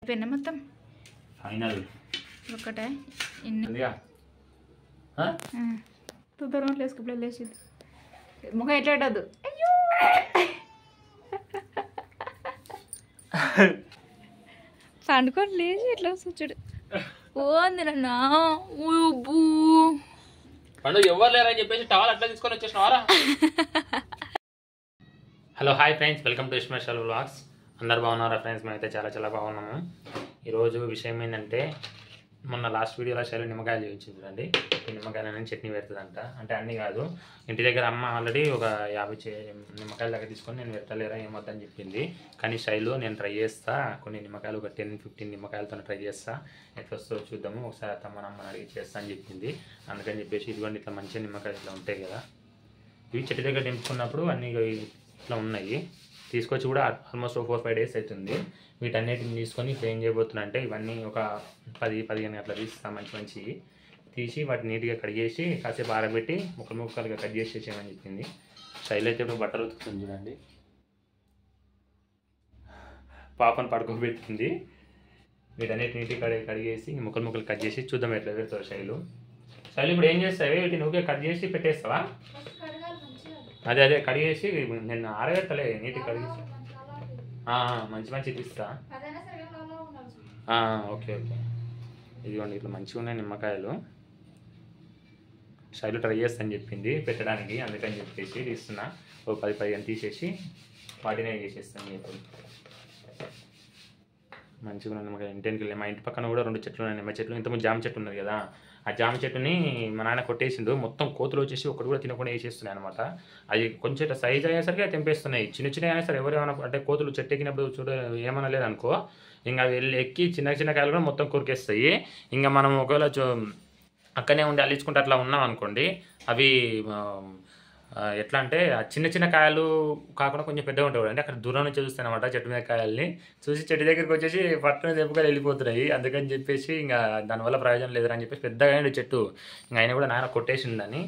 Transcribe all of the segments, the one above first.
అయిపోయినా మొత్తం ఫైనల్ ఒకటే ఇన్ని తొందర నోట్లు వేసుకు లేచింది ముఖం ఎట్లా పెట్టద్దు అయ్యో పండుకొని లేచి ఎట్లా వచ్చాడు ఓంది నన్నా పండుగ ఎవరు లేరని చెప్పేసి టవల్ అట్లా తీసుకొని వచ్చేసినవారా. Hello hi friends, welcome to special vlogs. అందరు బాగున్నారా ఫ్రెండ్స్? మేమైతే చాలా చాలా బాగున్నాము. ఈరోజు విషయం ఏంటంటే, మొన్న లాస్ట్ వీడియోలో శైలు నిమ్మకాయలు చూపించింది చూడండి. ఈ నిమ్మకాయలని చట్నీ పెడుతుందంట. అంటే అన్నీ కాదు, ఇంటి దగ్గర అమ్మ ఆల్రెడీ ఒక 50 నిమ్మకాయల దగ్గర తీసుకొని నేను పెట్టలేరా ఏమొద్దని చెప్పింది. కానీ శైలు నేను ట్రై చేస్తా, కొన్ని నిమ్మకాయలు ఒక 10-15 నిమ్మకాయలతో ట్రై చేస్తా, ఎట్లా వస్తుందో చూద్దాము, ఒకసారి అమ్మని అడిగి చేస్తా అని చెప్పింది. అందుకని చెప్పేసి ఇదిగోండి ఇట్లా మంచిగా నిమ్మకాయలు ఇట్లా ఉంటాయి కదా, ఇవి చెట్టు దగ్గర తెంపుకున్నప్పుడు అన్నీ ఇట్లా ఉన్నాయి. తీసుకొచ్చి కూడా ఆల్మోస్ట్ 4-5 డేస్ అవుతుంది. వీటన్నిటిని తీసుకొని ఇప్పుడు ఏం చేయబోతున్నా అంటే, ఇవన్నీ ఒక 10-15 అట్లా తీస్తాం, మంచి తీసి వాటిని నీట్గా కడిగేసి కాసేపు ఆరబెట్టి ముక్కలుగా కట్ చేసి చేయమని చెప్పింది. శైలి అయితే ఇప్పుడు బట్టలు ఉతుకుతుంది చూడండి, పాపను పడుకోబెట్టింది. వీటన్నిటి నీట్గా కడిగేసి ముక్కలు కట్ చేసి చూద్దాం ఎట్లా పెడతావు శైలు. శైలు ఇప్పుడు ఏం చేస్తావు? వీటిని ఊకే కట్ చేసి పెట్టేస్తావా? అదే కడిగేసి నేను ఆరబెట్టలే, నీట్గా కడిగేసి మంచి తీస్తా. ఓకే ఇదిగోండి ఇట్లా మంచిగా ఉన్నాయి నిమ్మకాయలు. శైలు ట్రై చేస్తాను చెప్పింది పెట్టడానికి, అందుకని చెప్పేసి తీస్తున్నా. ఓ 10-15 తీసేసి వాటినే చేసేస్తాను చెప్పి. మంచిగా ఉన్న నిమ్మకాయ ఇంటికి వెళ్ళి, మా ఇంటి పక్కన కూడా 2 చెట్లు ఉన్నాయి, నిమ్మ చెట్లు. ఇంతకుముందు జామ చెట్టు ఉన్నది కదా, ఆ జామ చెట్టుని మా నాన్న కొట్టేసిండు. మొత్తం కోతులు వచ్చేసి ఒకటి కూడా తినకుండా వేసేస్తున్నాయి అనమాట. అది కొంచెం ఇట్లా సైజ్ అయ్యేసరికి అది తెంపేస్తున్నాయి. చిన్న అయినా సరే ఎవరేమన్నా అంటే కోతులు చెట్టు ఎక్కినప్పుడు చూడ ఏమన్నా లేదనుకో, ఇంకా అవి ఎక్కి చిన్న కాయలు కూడా మొత్తం కొరికేస్తాయి. ఇంకా మనం ఒకవేళ అక్కడనే ఉండి అల్లించుకుంటే అట్లా ఉన్నాం అనుకోండి, అవి ఎట్లా అంటే ఆ చిన్న కాయలు కాకుండా కొంచెం పెద్దగా ఉంటాయి. అంటే అక్కడ దూరం నుంచి చూస్తాయి అనమాట చెట్టు మీద కాయల్ని చూసి చెట్టు దగ్గరికి వచ్చేసి పట్టుకుని తెంపుకొని వెళ్ళిపోతున్నాయి. అందుకని చెప్పేసి ఇంకా దానివల్ల ప్రయోజనం లేదని చెప్పేసి పెద్దగా అయింది చెట్టు. ఇంకా ఆయన కూడా నాన్న కొట్టేసిందని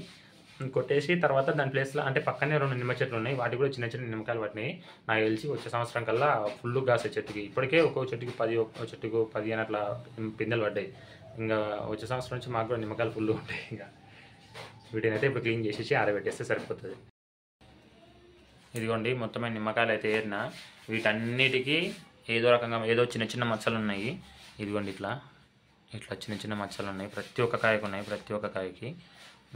కొట్టేసి తర్వాత దాని ప్లేస్లో అంటే పక్కనే 2 నిమ్మ చెట్లు ఉన్నాయి, వాటికి కూడా చిన్న నిమ్మకాయలు పట్టినాయి. నాకు తెలిసి వచ్చే సంవత్సరం కల్లా ఫుల్ కాసే చెట్టుకి. ఇప్పటికే ఒక్కో చెట్టుకి 10 అట్లా పిందెలు పడ్డాయి. ఇంకా వచ్చే సంవత్సరం నుంచి మాకు కూడా నిమ్మకాయలు ఫుల్ ఉంటాయి. ఇంకా వీటిని అయితే ఇప్పుడు క్లీన్ చేసేసి ఆరబెట్టేస్తే సరిపోతుంది. ఇదిగోండి మొత్తమైన నిమ్మకాయలు అయితే ఏరిన. వీటన్నిటికీ ఏదో రకంగా ఏదో చిన్న మచ్చలు ఉన్నాయి. ఇదిగోండి ఇట్లా చిన్న మచ్చలు ఉన్నాయి, ప్రతి ఒక్క కాయకు ఉన్నాయి. ప్రతి ఒక్క కాయకి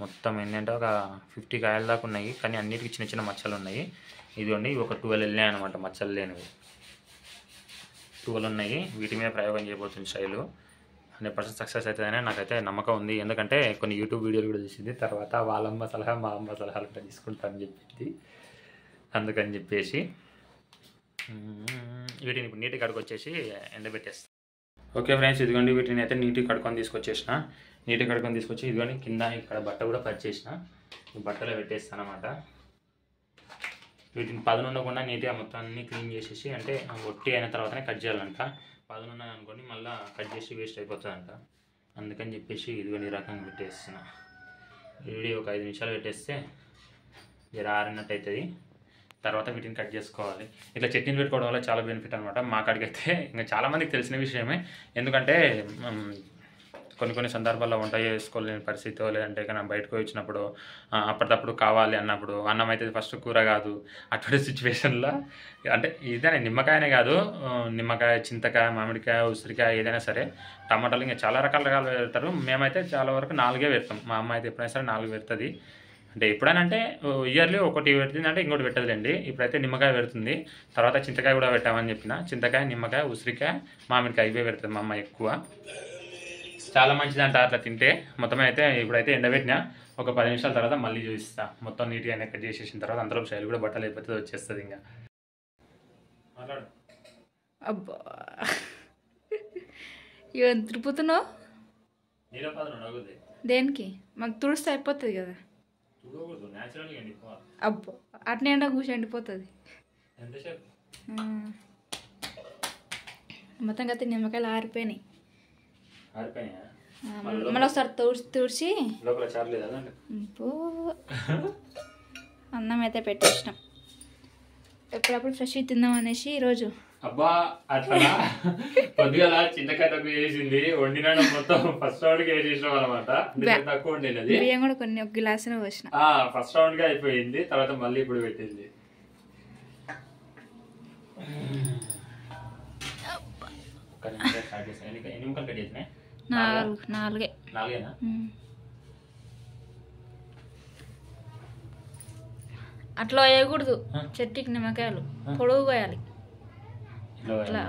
మొత్తం ఏంటంటే ఒక 50 కాయల దాకా ఉన్నాయి, కానీ అన్నిటికీ చిన్న మచ్చలు ఉన్నాయి. ఇదిగోండి ఇవి ఒక 12 వెళ్ళినాయి అనమాట, మచ్చలు లేనివి 12 ఉన్నాయి. వీటి మీద ప్రయోగం చేయబోతుంది శైలు. 100% సక్సెస్ అవుతుందని నాకైతే నమ్మకం ఉంది. ఎందుకంటే కొన్ని యూట్యూబ్ వీడియోలు కూడా చూసింది, తర్వాత వాళ్ళమ్మ సలహా మా అమ్మ సలహాలు కూడా తీసుకుంటానని చెప్పింది. అందుకని చెప్పేసి వీటిని ఇప్పుడు నీట్గా కడుకొచ్చేసి ఎండబెట్టేస్తాను. ఓకే ఫ్రెండ్స్, ఇదిగోండి వీటిని అయితే నీట్గా కడుక్కొని తీసుకొచ్చి ఇదిగోండి కింద ఇక్కడ బట్ట కూడా పరిచేసిన, ఈ బట్టలో పెట్టేస్తాను అనమాట. వీటిని పదును ఉండకుండా నీట్గా మొత్తం అన్నీ క్లీన్ చేసేసి, అంటే ఒట్టి అయిన తర్వాతనే కట్ చేయాలంట. పదును ఉన్నది అనుకోండి మళ్ళీ కట్ చేసి వేస్ట్ అయిపోతుందంట. అందుకని చెప్పేసి ఇదిగోండి ఈ రకంగా పెట్టేస్తున్నా. వీడియో ఒక 5 నిమిషాలు పెట్టేస్తే జర ఆరినట్టు అవుతుంది. తర్వాత వీటిని కట్ చేసుకోవాలి. ఇట్లా చట్నీలు పెట్టుకోవడం వల్ల చాలా బెనిఫిట్ అనమాట. మా కాడికైతే ఇంకా చాలామందికి తెలిసిన విషయమే. ఎందుకంటే కొన్ని సందర్భాల్లో వంట చేసుకోలేని పరిస్థితి, లేదంటే కానీ బయటకు వచ్చినప్పుడు అప్పటికప్పుడు కావాలి అన్నప్పుడు, అన్నం అయితే ఫస్ట్ కూర కాదు, అటువంటి సిచ్యువేషన్లో అంటే ఇదేనా నిమ్మకాయనే కాదు, నిమ్మకాయ, చింతకాయ, మామిడికాయ, ఉసిరికాయ ఏదైనా సరే, టమాటాలు ఇంకా చాలా రకాలు పెడతారు. మేమైతే చాలా వరకు 4 పెడతాం. మా అమ్మ అయితే ఎప్పుడైనా సరే 4 పెడుతుంది. అంటే ఎప్పుడైనా అంటే ఇయర్లీ ఒకటి పెడుతుంది, అంటే ఇంకోటి పెట్టదులేండి. ఇప్పుడైతే నిమ్మకాయ పెడుతుంది, తర్వాత చింతకాయ కూడా పెట్టామని చెప్పిన. చింతకాయ, నిమ్మకాయ, ఉసిరికాయ, మామిడికాయ ఇవే పెడుతుంది మా అమ్మ ఎక్కువ. చాలా మంచిదంట అట్లా తింటే. మొత్తం అయితే ఇప్పుడైతే ఎండబెట్టినా, ఒక 10 నిమిషాల తర్వాత మళ్ళీ చూపిస్తా. మొత్తం నీట్గా కట్ చేసేసిన తర్వాత అందరూ శైలి కూడా బట్టలు అయిపోతే వచ్చేస్తుంది. ఇంకా మాట్లాడు. అబ్బా ఇవన్నీ తిరుపుతున్నావు దేనికి? మాకు తుడిస్తే అయిపోతుంది కదా. అబ్బా అట్నే ఎండ కూర్చొని ఎండిపోతుంది. మొత్తం అయితే నిమ్మకాయలు ఆరిపోయినాయి. మళ్ళీ ఒకసారి తుడిచి అన్నం అయితే పెట్టేసినాం. ఎప్పుడప్పుడు ఫ్రెష్ తిందాం అనేసి ఈరోజు అబ్బా అట్లా కొద్దిగా చింతకాయ తక్కువ వేసింది, వండినా మొత్తం ఫస్ట్ రౌండ్ కి వేసేసాం అనమాట. తక్కువ వండినది, బియ్యం కూడా కొన్ని ఒక గ్లాసులో పోసిన. ఫస్ట్ రౌండ్ కి అయిపోయింది, తర్వాత మళ్ళీ ఇప్పుడు పెట్టింది. ఎన్ని ముక్కలు కట్ చేసినాయి? 4. అట్లా వేయకూడదు, చెట్టుకి నిమ్మకాయలు పొడవు పోయాలి అట్లా.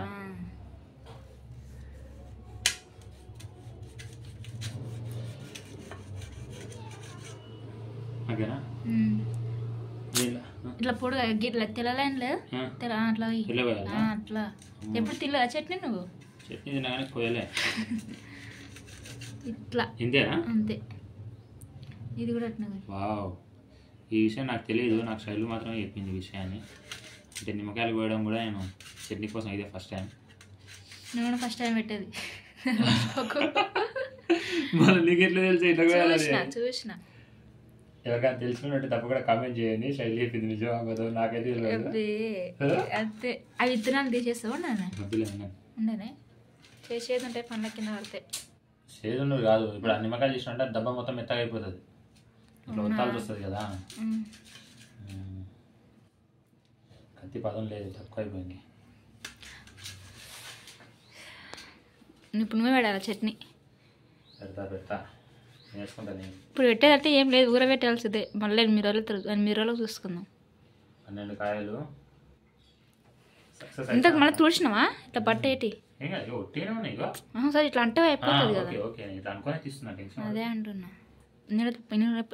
ఇట్లా పొడుగు ఇట్లా తెల్లలైన లేదు అట్లా అట్లా. ఎప్పుడు తినలేదా చట్నీ నువ్వు? చట్నీ తినగానే పోయలే ఇట్లా అంతే. ఇది కూడా అట్లా. వావ్, ఈ విషయం నాకు తెలియదు, నాకు శైలు మాత్రమే చెప్పింది ఈ విషయాన్ని. అంటే నిమ్మకాయలు పోయడం కూడా నేను చట్నీ కోసం ఇదే ఫస్ట్ టైం. నేను కూడా ఫస్ట్ టైం పెట్టేది. మళ్ళీ నీకు ఎట్లా తెలుసు ఇట్లా చూసిన? ఎవరికైనా తెలుసుకున్నట్టు తప్పకుండా కామెంట్ చేయండి. శైలి చెప్పింది నిజం అవ్వదు, నాకైతే అంతే. అవి విత్తనాలు తీసేస్తావు ఉండేనే చేసేది ఉంటాయి, పండ్ల కింద పడితే చేదు ఉండదు కాదు. ఇప్పుడు ఆ నిమ్మకాయలు తీసుకుంటే దెబ్బ మొత్తం మెత్తగా అయిపోతుంది, ఇట్లా ఒత్తాల్సి వస్తుంది కదా. కత్తి పదం లేదు, తక్కువ అయిపోయింది. ఇప్పుడు నువ్వే పెట్టాలి చట్నీ. పెడతా వేసుకుంటాను. ఇప్పుడు పెట్టేదంటే ఏం లేదు, ఊరబెట్టాల్సిందే. మళ్ళీ 8 రోజులకు చూసుకుందాం. 12 కాయలు ఇంతకు మళ్ళీ తుడిచినావా ఇట్లా బట్టేటి? సరే ఇట్లా అంటే అయిపోతుంది కదా. అదే అంటున్నా,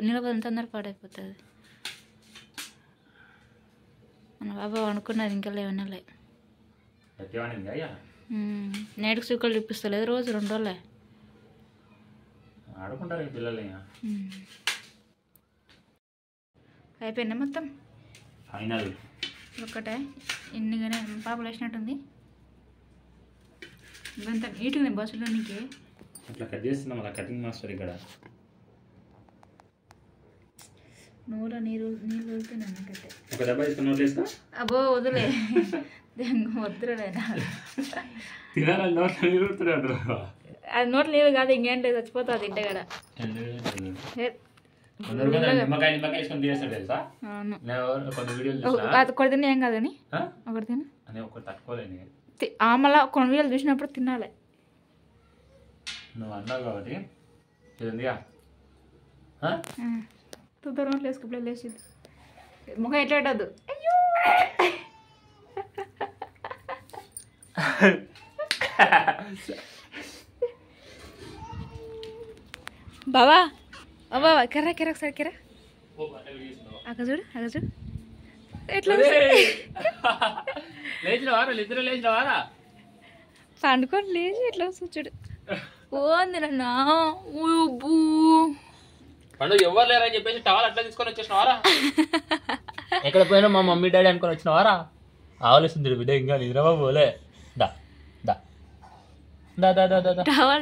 నిలబడి తొందర పాడైపోతుంది. మన బాబా అనుకున్నది ఇంకా లేవనలే. నేటికి సుక్కలు చూపిస్తలేదు, రోజు 2 రోజులే ఆడుకుంటారు పిల్లలు. అయిపోయిందా మొత్తం? ఫైనల్ ఒక్కటే ఎన్నిగానే పాపలు వేసినట్టుంది. ఇవంతా నీట్గా బస్సులో నీకే అట్లా కట్ చేస్తున్నాం. అలా కటింగ్ మాస్టర్ ఇక్కడ నోలో నీళ్ళు వదులుతున్నాను నాకైతే. ఒక దెబ్బ తీసుకుని నోట్లు వేస్తా. అబ్బో వదిలే వద్దులేనా తినాలని నోట్లో నీళ్ళు వదులుతున్నాడు. అది నోట్లో నీళ్ళు కాదు, ఇంకేంటి చచ్చిపోతుంది ఇంటి కాడ. ఒకటి తిన్నా ఏం కాదని, ఒకటి తిన మళ్ళా కొన్ని వీళ్ళు చూసినప్పుడు తినాలి. నువ్వు అన్నావు కాబట్టి తొందర నోట్లు వేసుకు లేచింది. ముఖం ఎట్లా పెట్టద్దు. బావా బాబా కెర్రా ఒకసారి కెర్రా. అక్క చూడు ఎట్లా పండుకొని లేచి ఎట్లా చూడు. ఓంది నన్ను పండుగ ఎవరు లేరని చెప్పేసి టవల్ అట్లా తీసుకొని వచ్చేసినవారా? ఎక్కడ పోయినా మా మమ్మీ డాడీ అనుకొని వచ్చినవారా? ఆవలిస్తుంది బిడ్డ, ఇంకా నిద్రమా పోలే.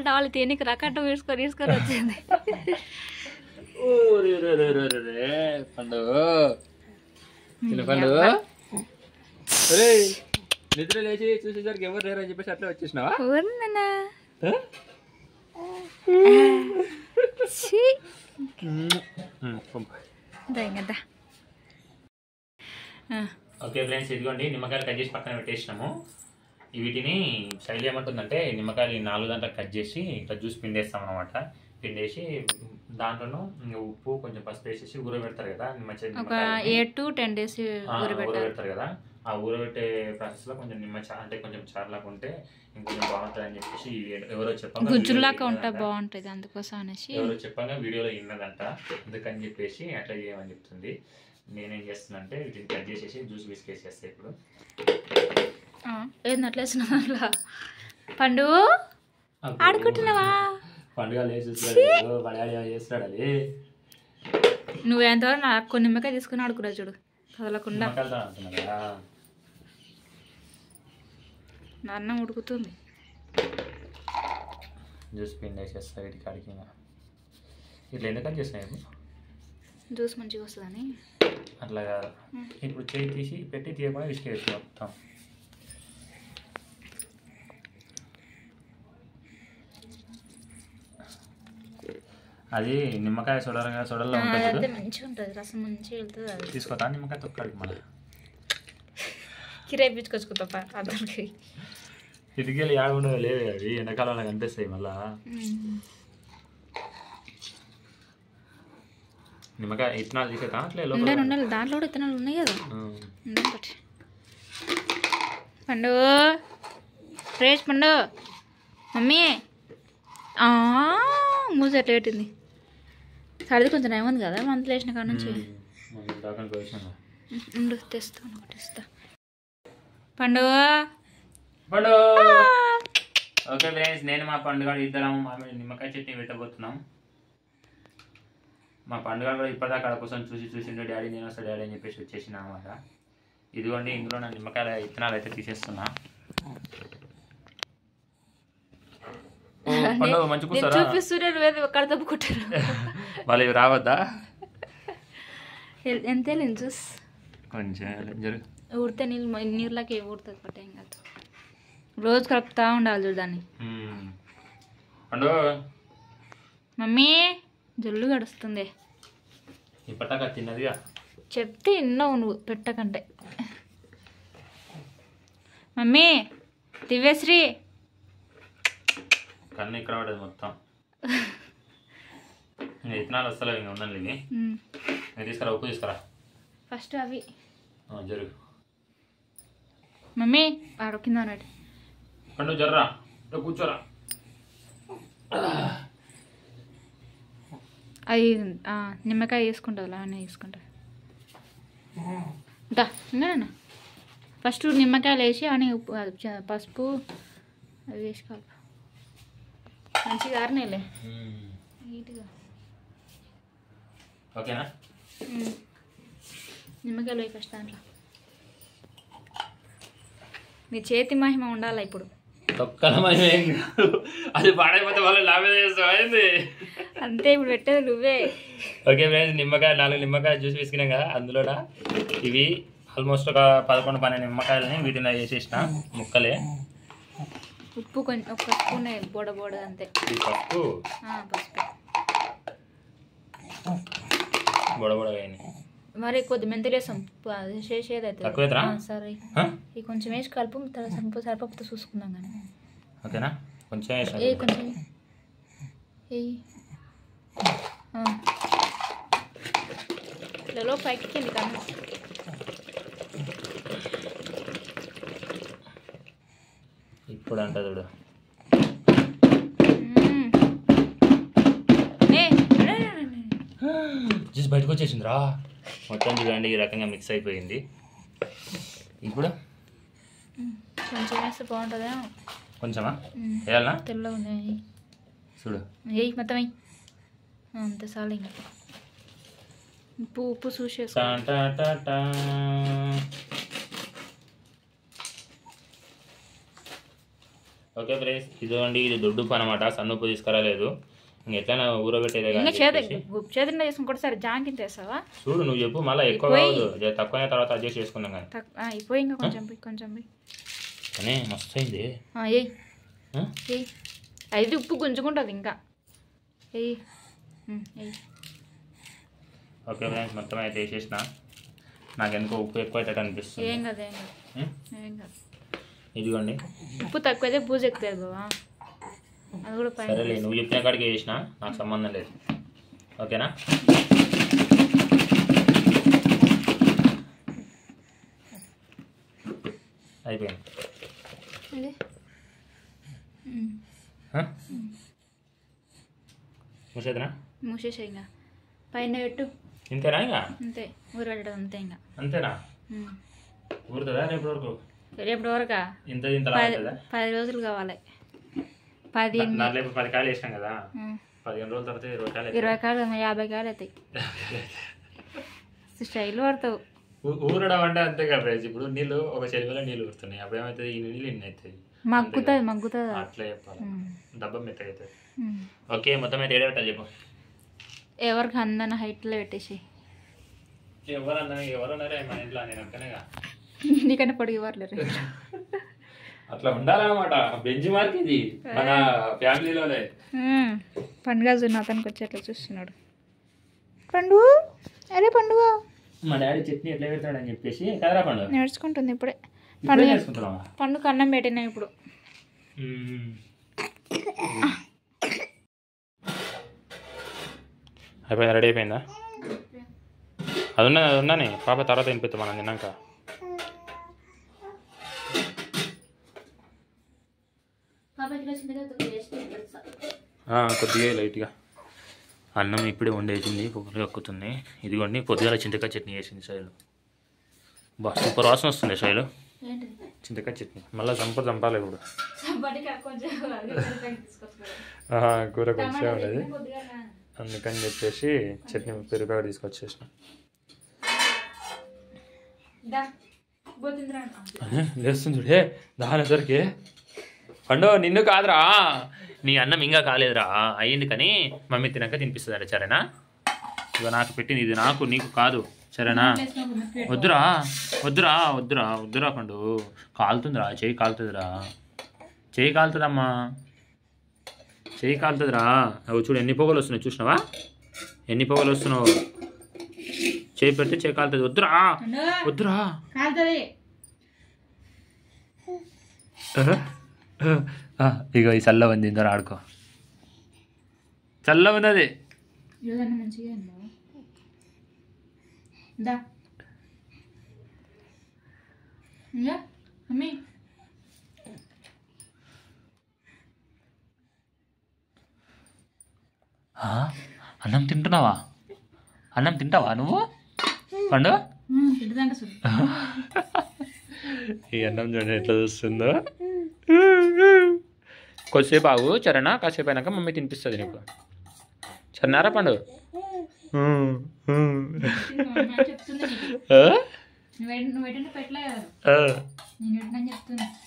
టవల్ తేనికి రకట్టు తీసుకొని వచ్చింది. పండుగ నిద్ర లేచి చూసేసరికి ఎవరు లేరని చెప్పేసి అట్లా వచ్చేసినావా? ఓకే ఫ్రెండ్స్, ఇదిగోండి నిమ్మకాయలు కట్ చేసి పక్కన పెట్టేసినాము. వీటిని శైలి ఏమంటుందంటే నిమ్మకాయలు 4 దాంట్లో కట్ చేసి ఇట్లా జ్యూస్ పిండేస్తాం అనమాట. పిండేసి దాంట్లోనూ ఉప్పు కొంచెం పసుపు వేసేసి ఊరబెడతారు కదా. ఒక 8 to 10 days ఊరబెడతారు కదా. ఆ ఊరబెట్టే ప్రాసెస్ లో కొంచెం అంటే కొంచెం చార్లాగా ఉంటే ఇంకొంచెం బాగుంటుంది అని చెప్పేసి ఎవరో చెప్పంగా గుజ్జులాగా ఉంటే బాగుంటుంది, అందుకోసం అనేసి ఎవరో చెప్పంగా వీడియోలో విన్నదంట. అందుకని చెప్పేసి అట్లా చేయమని చెప్తుంది. నేనేం చేస్తున్నా అంటే వీటిని కట్ చేసేసి జ్యూస్ బిస్కేసేస్తా. ఇప్పుడు ఏంది అట్లా వేసిన పండు ఆడుకుంటున్నావా? పండుగ చేస్తాడు అది. నువ్వేంతవరకు నాకు కొన్ని నిమ్మకాయ తీసుకుని ఆడుకురా చూడు, కదలకుండా. నా అన్నం ఉడుకుతుంది. జ్యూస్ పిండి వేసేస్తా వీటికి అడిగి. ఇట్లా ఎందుకు కట్ చేసినాయి? జ్యూస్ మంచిగా వస్తుందని. అట్లా కాదు, ఇప్పుడు చేయి తీసి పెట్టి తీయకుండా విసికేసి మొత్తం. అది నిమ్మకాయ సొడల్లో ఉంటుంది, మంచిగా ఉంటుంది, రసం మంచిగా వెళ్తుంది. అది తీసుకోతా నిమ్మకాయ తొక్కడికి మన కిరాయి పిచ్చుకొచ్చుకుంటా అందరికి. కిటికీలు ఏడ ఉండవు లేవు, అవి ఎండాకాలంలో కనిపిస్తాయి. మళ్ళా నిమ్మకాయ ఇత్తనాలు తీసేదా అట్లే ఉండాలి, దాంట్లో కూడా ఇత్తనాలు ఉన్నాయి కదా. పండు ఫ్రెష్ పండు మమ్మీ మూజ ఎట్లా పెట్టింది. సర్ది కొంచెం ఏముంది కదా మందులు వేసిన కాడ నుంచి. తెస్తా పండు పండు. ఓకే ఫ్రెండ్స్, నేను మా పండుగ ఇద్దరం మామిడి నిమ్మకాయ చట్నీ పెట్టబోతున్నాం. మా పండుగ కూడా ఇప్పటిదాకా అక్కడ కోసం చూసిండు డాడీ, నేను వస్తా డాడీ అని చెప్పేసి వచ్చేసిన అనమాట. ఇదిగోండి, ఇందులో నా నిమ్మకాయల ఇత్తనాలు అయితే తీసేస్తున్నా. పండుగ మంచి వాళ్ళు ఇవి రావద్దా? ఎంత జ్యూస్ కొంచెం ఊడితే నీళ్ళకి ఊడుతుంది పట్ట, ఏం కాదు. రోజు కలుపుతా ఉండాలి చూడదాన్ని. పండు మమ్మీ జల్లు గడుస్తుంది. ఇప్పటిదాకా తిన్నదిగా చెప్తే విన్నావు నువ్వు పెట్టకంటే. మమ్మీ దివ్యశ్రీ కన్ను ఇక్కడ పడేది మొత్తం. ఇంకా ఇత్తనాలు వస్తలేవు, ఇంకా ఉండాలి ఇవి. తీసుకురా, ఉప్పు తీసుకురా ఫస్ట్. అవి జరుగు మమ్మీ ఆడ కింద అన్నట్టు. పండు జర్రా, కూర్చోరా. అవి నిమ్మకాయ వేసుకుంటుంది, అలానే వేసుకుంటుంది. ఇంకా ఫస్ట్ నిమ్మకాయలు వేసి అని ఉప్పు పసుపు అవి వేసి కలుపు. మంచిగా ఆరినేలే నీట్గా. ఓకేనా? నిమ్మకాయలు వేయి ఫస్ట్ దాంట్లో. నీ చేతి మహిమ ఉండాలి ఇప్పుడు. తొక్కల మహిమ ఏం కాదు, అది పాడైపోతే వాళ్ళు లాభం చేస్తామైంది అంతే. ఇప్పుడు పెట్టేది నువ్వే. ఓకే ఫ్రెండ్స్, నిమ్మకాయ 4 నిమ్మకాయ జ్యూస్ వేసుకున్నాం కదా, అందులో ఇవి ఆల్మోస్ట్ ఒక 11-12 నిమ్మకాయలని వీటిని వేసేసిన ముక్కలే. ఉప్పు కొంచెం ఒక స్పూన్ బోడ అంతే. పసుపు బోడబోడగా మరి కొద్ది మెంతులు వేసాం, చేసేది అయితే సరే. ఇవి కొంచెం వేసి కలుపు, సరిపప్పుతో చూసుకుందాం కానీ. ఓకేనా? కొంచెం కొంచెం లో పైకి కింది కన్నా. ఇప్పుడు అంట చూడు, జ్యూస్ బయటకు వచ్చేసిందిరా మొత్తం. చూడండి ఈ రకంగా మిక్స్ అయిపోయింది. ఇప్పుడు కొంచెం వేస్తే బాగుంటుందా? కొంచెమా వేయాలనా? తెల్లగా ఉన్నాయి చూడు, వేయి మొత్తం వేయి. అంతే చాలు. ఇంకా ఉప్పు చూసేస్తా. ఓకే ఫ్రెండ్స్, ఇదిగోండి, ఇది దొడ్డు ఉప్పు అనమాట, సన్నుప్పు తీసుకురాలేదు. ఇంక ఎట్లా ఊరబెట్టేదే చేతిలో చేసుకుంటే సరే. జాంకింత వేస్తావా? చూడు నువ్వు చెప్పు, మళ్ళీ ఎక్కువ కావద్దు, తక్కువైన తర్వాత అడ్జస్ట్ చేసుకుందాం. కానీ అయిపోయి ఇంకా కొంచెం కానీ మస్తు అయింది. అది ఉప్పు గుంజుకుంటుంది ఇంకా. ఓకే ఫ్రెండ్స్, మొత్తం అయితే వేసేసిన. నాకు ఎందుకో ఉప్పు ఎక్కువ అయితే అనిపిస్తుంది. ఏం కాదు. ఇదిగోండి, ఉప్పు తక్కువైతే బూజు ఎక్కువ బావా. అది కూడా సరేలే, నువ్వు చెప్పిన కాడికి వేసిన, నాకు సంబంధం లేదు. ఓకేనా? అయిపోయింది. మూసేసా. ఇంకా పైన పెట్టు. ఇంతేనా? ఇంకా అంతే, ఊరబెట్టడం అంతే. ఇంకా అంతేనా? ఊరుతుందా రేపటి వరకు? రేపటి వరకా? 10 రోజులు కావాలి. 10 కాయలు వేసినాం కదా, 15 రోజుల తర్వాత 20 కాయలు 50 కాయలు అవుతాయి. స్టైల్ పడతావు. ఊరడం అంటే అంతే కదా ఫ్రెండ్స్. ఇప్పుడు నీళ్ళు ఒక చెరువులో నీళ్ళు ఊరుతున్నాయి, అప్పుడు ఏమవుతుంది, ఈ నీళ్ళు ఇన్ని అవుతాయి. మగ్గుతుంది అట్లా చెప్పాలి, డబ్బా మెత్తగా అవుతుంది. ఓకే, మొత్తం అయితే ఏడే పెట్టాలి చెప్పు. ఎవరికి అందన హైట్లో పెట్టేసి. ఎవరన్నారే మన ఇంట్లో? నేను అంటేనేగా, నీకన్నా పొడిగి వర్లేరు. అట్లా ఉండాలన్నమాట. బెంచ్ మార్క్ ఇది మన ఫ్యామిలీలోనే. పండుగ అతనికి వచ్చి అట్లా చూస్తున్నాడు. పండు అరే పండుగ మా డాడీ చట్నీ ఎట్లా పెడతాడని చెప్పేసి కదరా పండుగ నేర్చుకుంటుంది ఇప్పుడే. పండుగ అన్నం పెట్టినా ఇప్పుడు. అయిపోయిందా? రెడీ అయిపోయిందా? అది ఉన్నాని పాప తర్వాత వినిపిస్తాం మనం తిన్నాక. కొద్దిగా లైట్గా అన్నం ఇప్పుడే వండేసింది, పొగలు కక్కుతుంది. ఇదిగోండి పొద్దుగాల చింతకాయ చట్నీ వేసింది శైలు. బా సూపర్ వాసన వస్తుంది శైలు. చింతకాయ చట్నీ మళ్ళీ చంపాలి ఇప్పుడు. కూర కొంచెం ఉండేది అందుకని చెప్పేసి చట్నీ పెరుగు తీసుకొచ్చేసిన. లేస్తుంది చూడే దాని దొరికి. పండు నిన్ను కాదురా, నీ అన్నం ఇంకా కాలేదురా, అయ్యింది కానీ మమ్మీ తినాక తినిపిస్తుందట. సరేనా? ఇక నాకు పెట్టింది ఇది, నాకు నీకు కాదు. సరేనా? వద్దురా వద్దురా వద్దురా వద్దురా పండు, కాలుతుందిరా, చెయ్యి కాలుతుందిరా, చెయ్యి కాలుతుందమ్మా, చెయ్యి కాలుతుందిరా. అవి చూడు ఎన్ని పొగలు వస్తున్నాయి, చూసినావా ఎన్ని పొగలు వస్తున్నావు? చేయి పెడితే చేయి కాలుతుంది. వద్దురా వద్దురా. ఇక ఈ చల్ల ఉంది, ఇందో ఆడుకో, చల్ల ఉంది అది. అన్నం తింటున్నావా? అన్నం తింటావా నువ్వు పండు? ఈ అన్నం చూడండి ఎట్లా చూస్తుందో. కొద్దిసేపు ఆగు సరేనా? కాసేపు అయినాక మమ్మీ తినిపిస్తుంది నీకు. సరేనారా పండు?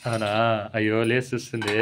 అవునా? అయ్యో లేసి చూస్తుంది.